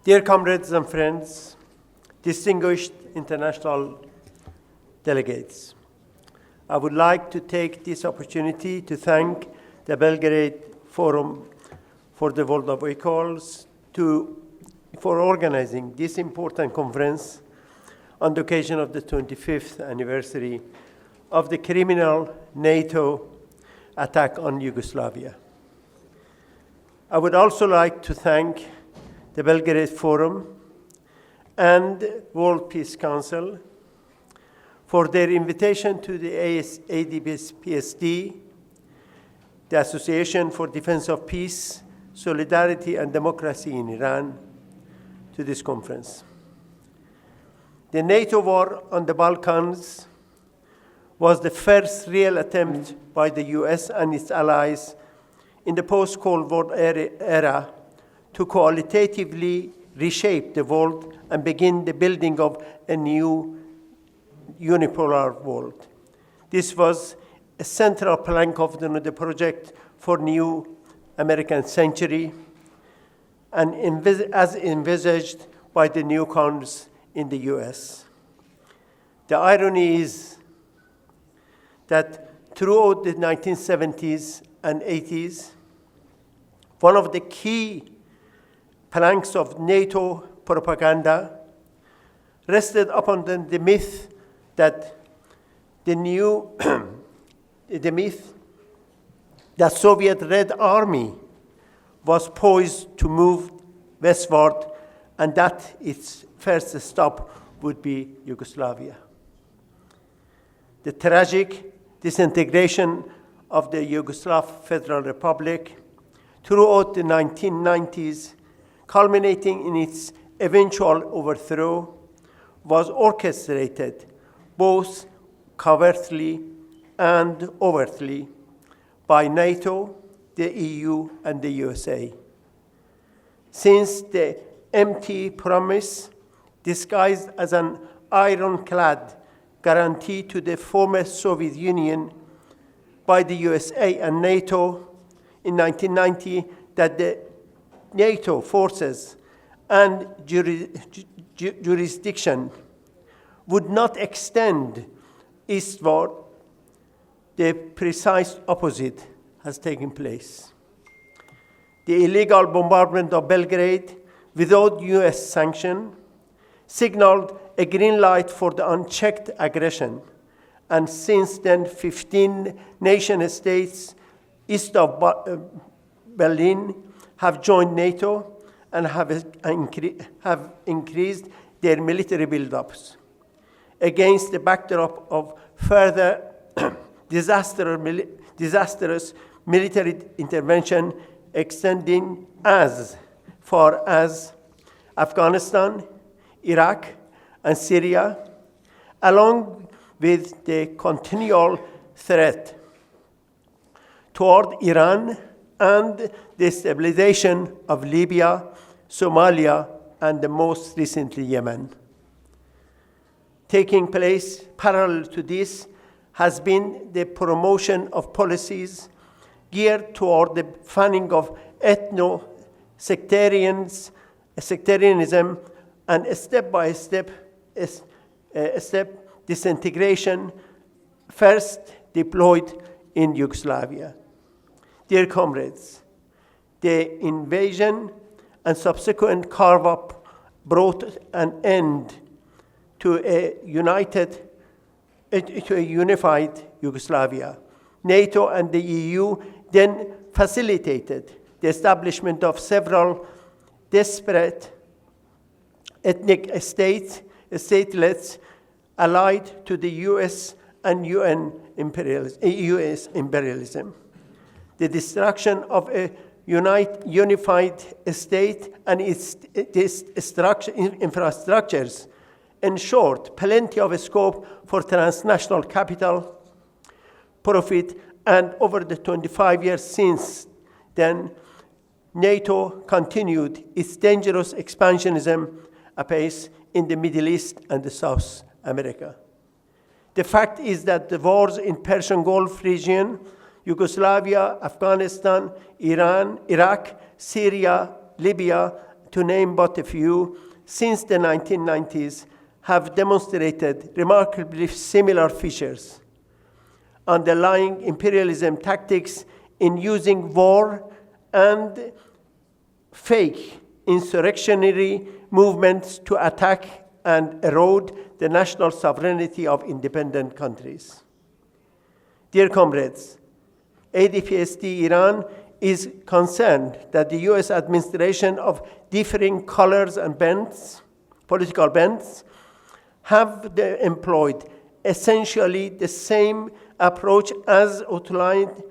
Dear comrades and friends, distinguished international delegates, I would like to take this opportunity to thank the Belgrade Forum for the World of Equals for organizing this important conference on the occasion of the 25th anniversary of the criminal NATO attack on Yugoslavia. I would also like to thank the Belgrade Forum and World Peace Council for their invitation to the ADPSD, the Association for Defense of Peace, Solidarity and Democracy in Iran, to this conference. The NATO war on the Balkans was the first real attempt by the US and its allies in the post-Cold War era to qualitatively reshape the world and begin the building of a new unipolar world. This was a central plank of the project for new American century, and as envisaged by the newcomers in the US. The irony is that throughout the 1970s and 80s, one of the key planks of NATO propaganda rested upon the myth that the myth that Soviet Red Army was poised to move westward and that its first stop would be Yugoslavia. The tragic disintegration of the Yugoslav Federal Republic throughout the 1990s, culminating in its eventual overthrow, was orchestrated both covertly and overtly by NATO, the EU, and the USA. Since the empty promise, disguised as an ironclad guarantee to the former Soviet Union by the USA and NATO in 1990 that the NATO forces and jurisdiction would not extend eastward, the precise opposite has taken place. The illegal bombardment of Belgrade without US sanction signaled a green light for the unchecked aggression, and since then 15 nation states east of Berlin have joined NATO and have increased their military buildups. Against the backdrop of further disastrous military intervention extending as far as Afghanistan, Iraq, and Syria, along with the continual threat toward Iran and the stabilization of Libya, Somalia, and the most recently Yemen. Taking place parallel to this has been the promotion of policies geared toward the fanning of sectarianism and step-by-step disintegration first deployed in Yugoslavia. Dear comrades, the invasion and subsequent carve-up brought an end to a unified Yugoslavia. NATO and the EU then facilitated the establishment of several disparate ethnic statelets allied to the US and US imperialism. The destruction of a unified state and its infrastructures ensured plenty of scope for transnational capital profit, and over the 25 years since then, NATO continued its dangerous expansionism apace in the Middle East and South America. The fact is that the wars in Persian Gulf region, Yugoslavia, Afghanistan, Iran, Iraq, Syria, Libya, to name but a few, since the 1990s have demonstrated remarkably similar features. Underlying imperialism tactics in using war and fake insurrectionary movements to attack and erode the national sovereignty of independent countries. Dear comrades, ADPSD Iran is concerned that the US administration of differing colors and bents, political bents, have employed essentially the same approach as outlined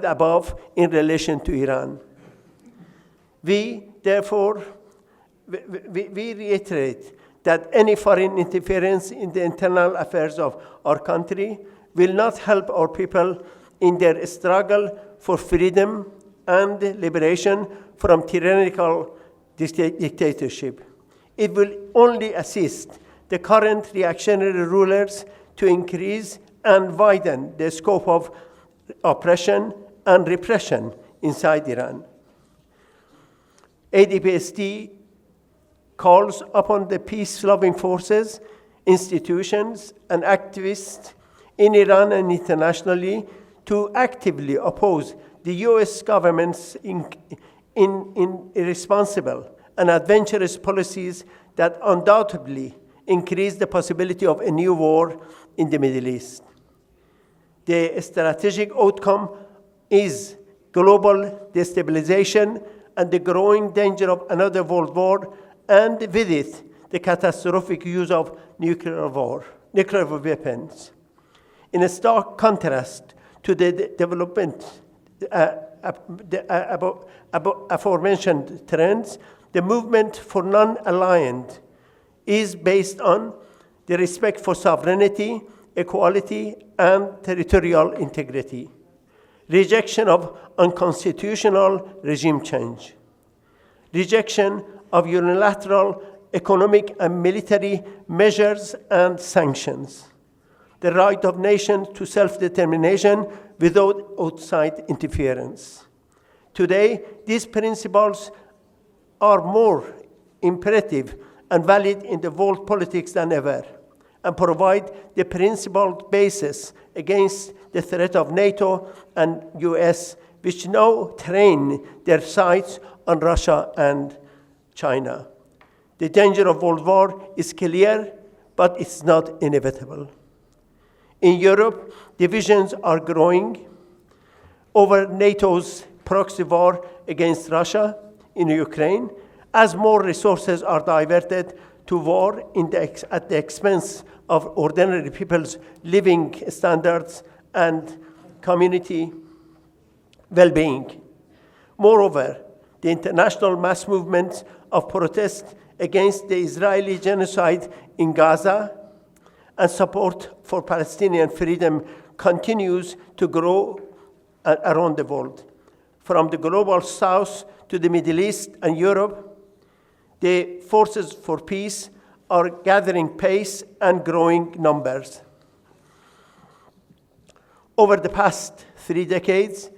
above in relation to Iran. We, therefore, we reiterate that any foreign interference in the internal affairs of our country will not help our people in their struggle for freedom and liberation from tyrannical dictatorship. It will only assist the current reactionary rulers to increase and widen the scope of oppression and repression inside Iran. ADPSD calls upon the peace-loving forces, institutions, and activists in Iran and internationally to actively oppose the US government's irresponsible and adventurous policies that undoubtedly increase the possibility of a new war in the Middle East. The strategic outcome is global destabilization and the growing danger of another world war, and with it, the catastrophic use of nuclear weapons. In a stark contrast to the development aforementioned trends, the movement for non-aligned is based on the respect for sovereignty, equality, and territorial integrity, rejection of unconstitutional regime change, rejection of unilateral economic and military measures and sanctions, the right of nations to self-determination without outside interference. Today, these principles are more imperative and valid in the world politics than ever, and provide the principled basis against the threat of NATO and US, which now train their sights on Russia and China. The danger of world war is clear, but it's not inevitable. In Europe, divisions are growing over NATO's proxy war against Russia in Ukraine, as more resources are diverted to war at the expense of ordinary people's living standards and community well-being. Moreover, the international mass movements of protest against the Israeli genocide in Gaza and support for Palestinian freedom continues to grow around the world. From the global south to the Middle East and Europe, the forces for peace are gathering pace and growing numbers. Over the past 3 decades,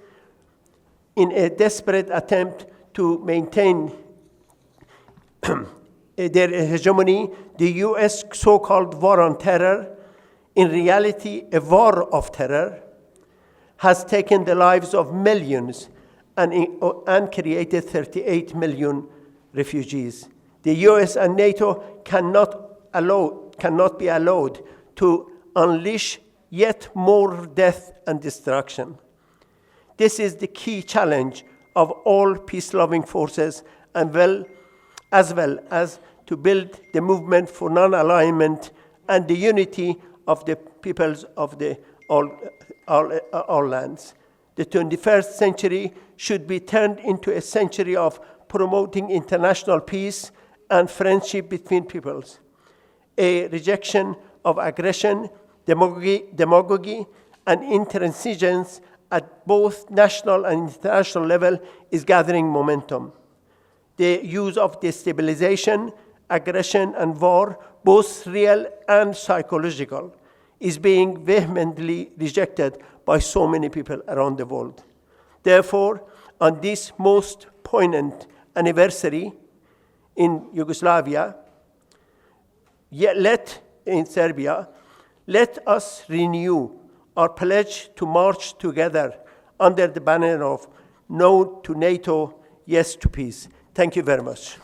in a desperate attempt to maintain their hegemony, the US so-called war on terror, in reality a war of terror, has taken the lives of millions and created 38 million refugees. The US and NATO cannot be allowed to unleash yet more death and destruction. This is the key challenge of all peace-loving forces, as well as to build the movement for non-alignment and the unity of the peoples of all lands. The 21st century should be turned into a century of promoting international peace and friendship between peoples. A rejection of aggression, demagogy, and intransigence at both national and international level is gathering momentum. The use of destabilization, aggression, and war, both real and psychological, is being vehemently rejected by so many people around the world. Therefore, on this most poignant anniversary, in Yugoslavia, in Serbia, let us renew our pledge to march together under the banner of no to NATO, yes to peace. Thank you very much.